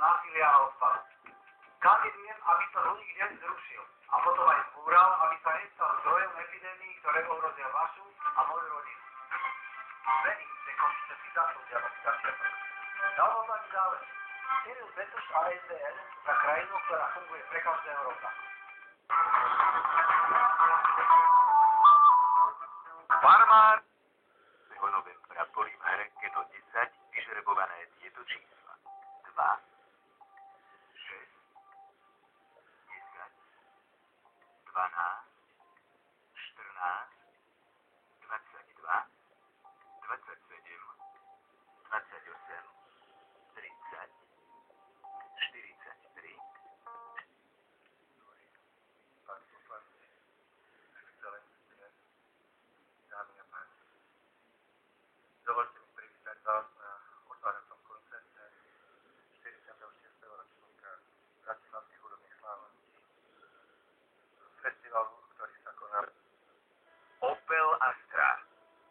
násilia a odpadu. Kandidujem, aby sa druhý deň zrušil a potom aj zbúral, aby sa nestal zdrojom epidémií, ktoré ohrozia vašu a moju rodinu. Verím, že Košice si zaslúžia taký začiatok. Dovoľovať záleží. Cyril Betuš a SDN za krajinu, ktorá funguje pre každého rovnako. Farmár! Novembra boli v hre do 10 vyžrebované tieto čísla. 2, 6, 10, 12, 14, 22, 27, 28, 30, 43. Páni poslanci, excelencie, dámy a páni. Dovolte mi privítať vás na otváracom koncerte 46. ročníka Bratislavských hudobných slávností. Festivalu, ktorý sa koná Opel Astra.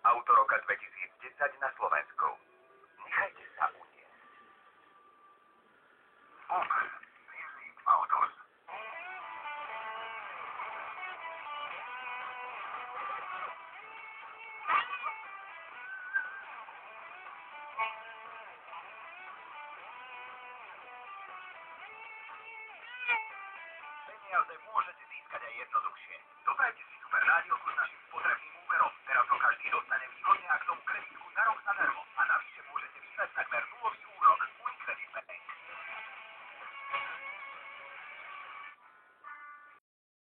Auto roka 2010 na Slovensku. Nechajte sa uniesť. Opel Music Autos. Peniaze môžete získať aj jednoduchšie. Dobrajte si Super Rádio